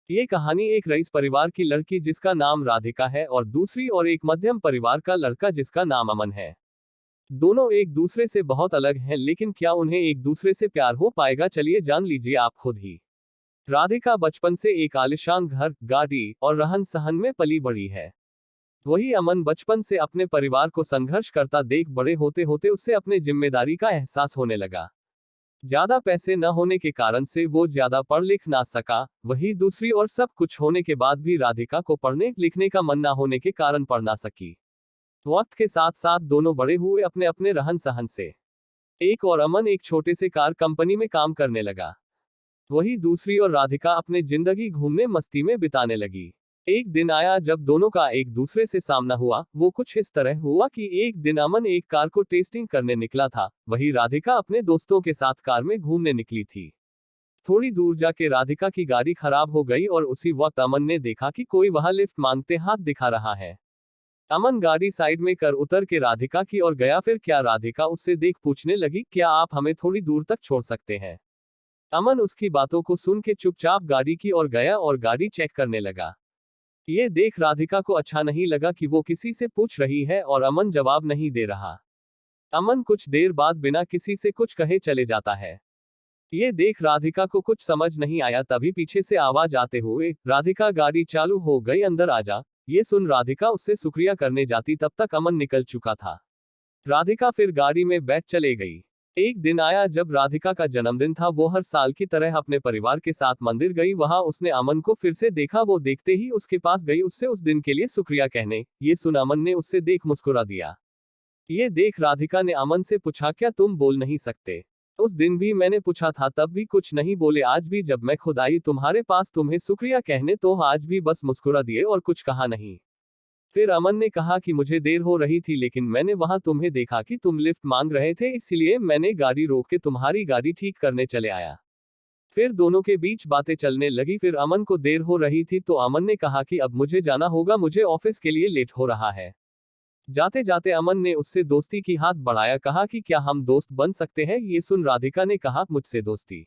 ये कहानी एक रईस परिवार की लड़की जिसका नाम राधिका है और दूसरी और एक मध्यम परिवार का लड़का जिसका नाम अमन है। दोनों एक दूसरे से बहुत अलग हैं, लेकिन क्या उन्हें एक दूसरे से प्यार हो पाएगा, चलिए जान लीजिए आप खुद ही। राधिका बचपन से एक आलीशान घर, गाड़ी और रहन सहन में पली बढ़ी है। वही अमन बचपन से अपने परिवार को संघर्ष करता देख बड़े होते होते उससे अपने जिम्मेदारी का एहसास होने लगा। ज्यादा पैसे न होने के कारण से वो ज्यादा पढ़ लिख ना सका। वही दूसरी और सब कुछ होने के बाद भी राधिका को पढ़ने लिखने का मन ना होने के कारण पढ़ ना सकी। वक्त के साथ साथ दोनों बड़े हुए अपने अपने रहन सहन से। एक और अमन एक छोटे से कार कंपनी में काम करने लगा। वही दूसरी और राधिका अपने जिंदगी घूमने मस्ती में बिताने लगी। एक दिन आया जब दोनों का एक दूसरे से सामना हुआ। वो कुछ इस तरह हुआ कि एक दिन अमन एक कार को टेस्टिंग करने निकला था, वही राधिका अपने दोस्तों के साथ कार में घूमने निकली थी। थोड़ी दूर जाके राधिका की गाड़ी खराब हो गई और उसी वक्त अमन ने देखा कि कोई वहां लिफ्ट मांगते हाथ दिखा रहा है। अमन गाड़ी साइड में कर उतर के राधिका की ओर गया। फिर क्या राधिका उससे देख पूछने लगी, क्या आप हमें थोड़ी दूर तक छोड़ सकते हैं? अमन उसकी बातों को सुन के चुपचाप गाड़ी की ओर गया और गाड़ी चेक करने लगा। ये देख राधिका को अच्छा नहीं लगा कि वो किसी से पूछ रही है और अमन जवाब नहीं दे रहा। अमन कुछ देर बाद बिना किसी से कुछ कहे चले जाता है। ये देख राधिका को कुछ समझ नहीं आया, तभी पीछे से आवाज आते हुए, राधिका गाड़ी चालू हो गई, अंदर आ जा। ये सुन राधिका उससे शुक्रिया करने जाती, तब तक अमन निकल चुका था। राधिका फिर गाड़ी में बैठ चले गई। एक दिन आया जब राधिका का जन्मदिन था। वो हर साल की तरह अपने परिवार के साथ मंदिर गई। वहां उसने अमन को फिर से देखा। वो देखते ही उसके पास गई उससे उस दिन के लिए शुक्रिया कहने। ये सुन अमन ने उससे देख मुस्कुरा दिया। ये देख राधिका ने अमन से पूछा, क्या तुम बोल नहीं सकते? उस दिन भी मैंने पूछा था, तब भी कुछ नहीं बोले। आज भी जब मैं खुद आई तुम्हारे पास तुम्हें शुक्रिया कहने, तो आज भी बस मुस्कुरा दिए और कुछ कहा नहीं। फिर अमन ने कहा कि मुझे देर हो रही थी, लेकिन मैंने वहां तुम्हें देखा कि तुम लिफ्ट मांग रहे थे, इसलिए मैंने गाड़ी रोक के तुम्हारी गाड़ी ठीक करने चले आया। फिर दोनों के बीच बातें चलने लगी। फिर अमन को देर हो रही थी तो अमन ने कहा कि अब मुझे जाना होगा, मुझे ऑफिस के लिए लेट हो रहा है। जाते जाते अमन ने उससे दोस्ती की हाथ बढ़ाया, कहा कि क्या हम दोस्त बन सकते हैं? ये सुन राधिका ने कहा, मुझसे दोस्ती?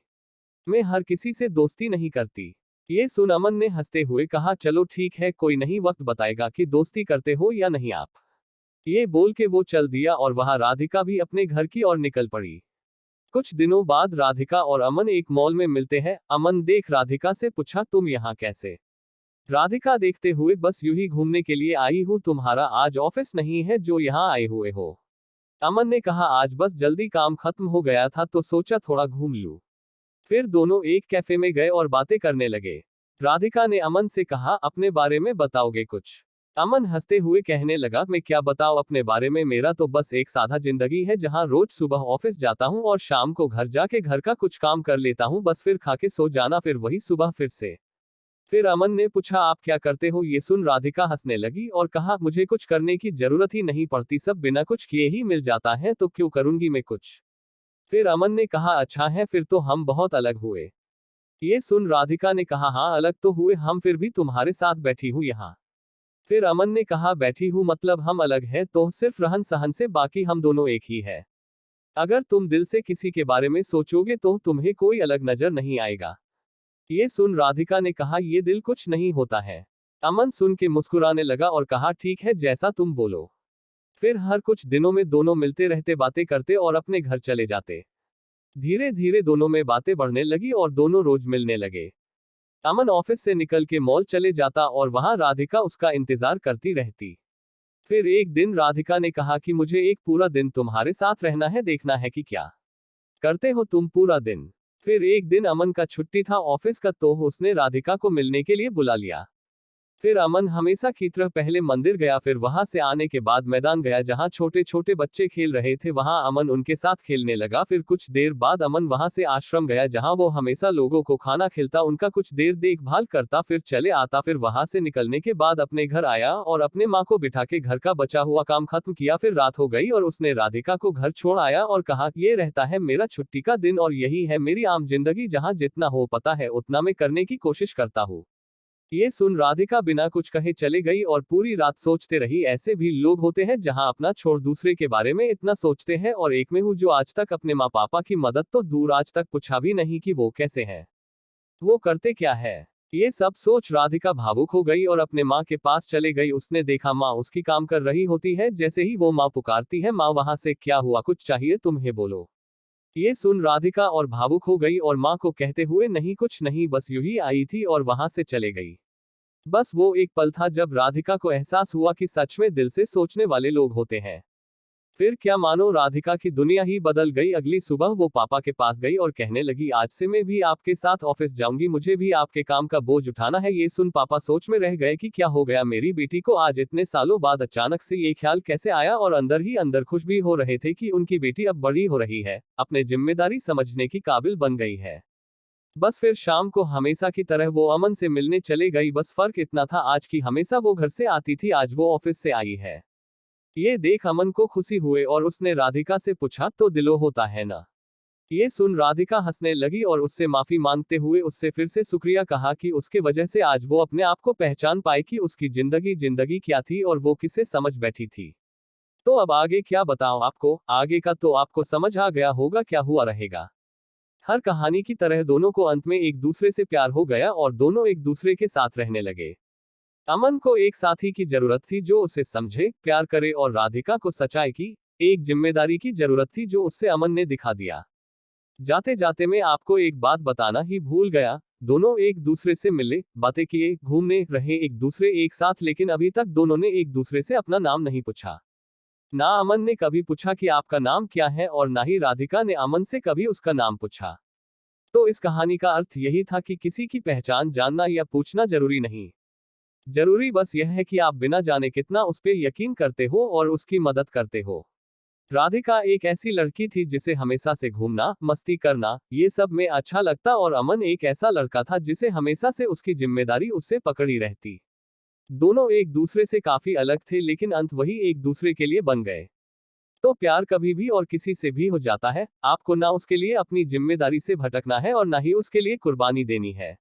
मैं हर किसी से दोस्ती नहीं करती। ये सुन अमन ने हंसते हुए कहा, चलो ठीक है, कोई नहीं, वक्त बताएगा कि दोस्ती करते हो या नहीं आप। ये बोल के वो चल दिया और वहां राधिका भी अपने घर की ओर निकल पड़ी। कुछ दिनों बाद राधिका और अमन एक मॉल में मिलते हैं। अमन देख राधिका से पूछा, तुम यहाँ कैसे? राधिका देखते हुए, बस यूं ही घूमने के लिए आई हूँ, तुम्हारा आज ऑफिस नहीं है जो यहाँ आए हुए हो? अमन ने कहा, आज बस जल्दी काम खत्म हो गया था तो सोचा थोड़ा घूम लूं। फिर दोनों एक कैफे में गए और बातें करने लगे। राधिका ने अमन से कहा, अपने बारे में बताओगे कुछ? अमन हंसते हुए कहने लगा, मैं क्या बताऊं अपने बारे में, मेरा तो बस एक सादा जिंदगी है, जहां रोज सुबह ऑफिस जाता हूं और शाम को घर जाके घर का कुछ काम कर लेता हूं, बस फिर खा के सो जाना, फिर वही सुबह फिर से। फिर अमन ने पूछा, आप क्या करते हो? ये सुन राधिका हंसने लगी और कहा, मुझे कुछ करने की जरूरत ही नहीं पड़ती, सब बिना कुछ किए ही मिल जाता है, तो क्यों करूंगी मैं कुछ? फिर अमन ने कहा, अच्छा है, फिर तो हम बहुत अलग हुए। ये सुन राधिका ने कहा, हाँ अलग तो हुए हम, फिर भी तुम्हारे साथ बैठी हूँ यहाँ। फिर अमन ने कहा, बैठी हूँ मतलब हम अलग हैं तो सिर्फ रहन सहन से, बाकी हम दोनों एक ही है। अगर तुम दिल से किसी के बारे में सोचोगे तो तुम्हें कोई अलग नजर नहीं आएगा। ये सुन राधिका ने कहा, ये दिल कुछ नहीं होता है। अमन सुन के मुस्कुराने लगा और कहा, ठीक है, जैसा तुम बोलो। फिर हर कुछ दिनों में दोनों मिलते रहते, बातें करते और अपने घर चले जाते। धीरे धीरे दोनों में बातें बढ़ने लगी और दोनों रोज मिलने लगे। अमन ऑफिस से निकल के मॉल चले जाता और वहां राधिका उसका इंतजार करती रहती। फिर एक दिन राधिका ने कहा कि मुझे एक पूरा दिन तुम्हारे साथ रहना है, देखना है कि क्या करते हो तुम पूरा दिन। फिर एक दिन अमन का छुट्टी था ऑफिस का, तो उसने राधिका को मिलने के लिए बुला लिया। फिर अमन हमेशा की तरह पहले मंदिर गया, फिर वहां से आने के बाद मैदान गया जहां छोटे छोटे बच्चे खेल रहे थे, वहां अमन उनके साथ खेलने लगा। फिर कुछ देर बाद अमन वहां से आश्रम गया जहां वो हमेशा लोगों को खाना खिलाता, उनका कुछ देर देखभाल करता, फिर चले आता। फिर वहां से निकलने के बाद अपने घर आया और अपने माँ को बिठा के घर का बचा हुआ काम खत्म किया। फिर रात हो गई और उसने राधिका को घर छोड़ आया और कहा, ये रहता है मेरा छुट्टी का दिन और यही है मेरी आम जिंदगी, जहाँ जितना हो पता है उतना मैं करने की कोशिश करता हूँ। ये सुन राधिका बिना कुछ कहे चले गई और पूरी रात सोचते रही। ऐसे भी लोग होते हैं जहां अपना छोड़ दूसरे के बारे में इतना सोचते हैं, और एक में हूँ जो आज तक अपने माँ पापा की मदद तो दूर आज तक पूछा भी नहीं कि वो कैसे हैं, वो करते क्या है। ये सब सोच राधिका भावुक हो गई और अपने माँ के पास चले गई। उसने देखा माँ उसकी काम कर रही होती है। जैसे ही वो माँ पुकारती है, माँ वहां से, क्या हुआ, कुछ चाहिए तुम्हें, बोलो। ये सुन राधिका और भावुक हो गई और माँ को कहते हुए, नहीं कुछ नहीं, बस यूं ही आई थी, और वहां से चले गई। बस वो एक पल था जब राधिका को एहसास हुआ कि सच में दिल से सोचने वाले लोग होते हैं। फिर क्या मानो राधिका की दुनिया ही बदल गई। अगली सुबह वो पापा के पास गई और कहने लगी, आज से मैं भी आपके साथ ऑफिस जाऊंगी, मुझे भी आपके काम का बोझ उठाना है। ये सुन पापा सोच में रह गए कि क्या हो गया मेरी बेटी को, आज इतने सालों बाद अचानक से ये ख्याल कैसे आया, और अंदर ही अंदर खुश भी हो रहे थे कि उनकी बेटी अब बड़ी हो रही है, अपने जिम्मेदारी समझने की काबिल बन गई है। बस फिर शाम को हमेशा की तरह वो अमन से मिलने चले गई। बस फर्क इतना था, आज की हमेशा वो घर से आती थी, आज वो ऑफिस से आई है। ये देख अमन को खुशी हुए और उसने राधिका से पूछा, तो दिलो होता है ना। ये सुन राधिका हंसने लगी और उससे माफी मांगते हुए उससे फिर से शुक्रिया कहा कि उसके वजह से आज वो अपने आप को पहचान पाई कि उसकी जिंदगी क्या थी और वो किसे समझ बैठी थी। तो अब आगे क्या बताऊं आपको, आगे का तो आपको समझ आ गया होगा क्या हुआ रहेगा। हर कहानी की तरह दोनों को अंत में एक दूसरे से प्यार हो गया और दोनों एक दूसरे के साथ रहने लगे। अमन को एक साथी की जरूरत थी जो उसे समझे, प्यार करे, और राधिका को सच्चाई की एक जिम्मेदारी की जरूरत थी जो उससे अमन ने दिखा दिया। जाते जाते मैं आपको एक बात बताना ही भूल गया, दोनों एक दूसरे से मिले, बातें किए, घूमने रहे एक दूसरे एक साथ, लेकिन अभी तक दोनों ने एक दूसरे से अपना नाम नहीं पूछा। ना अमन ने कभी पूछा कि आपका नाम क्या है, और ना ही राधिका ने अमन से कभी उसका नाम पूछा। तो इस कहानी का अर्थ यही था कि किसी की पहचान जानना या पूछना जरूरी नहीं। जरूरी बस यह है कि आप बिना जाने कितना उस पर यकीन करते हो और उसकी मदद करते हो। राधिका एक ऐसी लड़की थी जिसे हमेशा से घूमना, मस्ती करना, ये सब में अच्छा लगता, और अमन एक ऐसा लड़का था जिसे हमेशा से उसकी जिम्मेदारी उससे पकड़ी रहती। दोनों एक दूसरे से काफी अलग थे, लेकिन अंत वही एक दूसरे के लिए बन गए। तो प्यार कभी भी और किसी से भी हो जाता है, आपको ना उसके लिए अपनी जिम्मेदारी से भटकना है और ना ही उसके लिए कुर्बानी देनी है।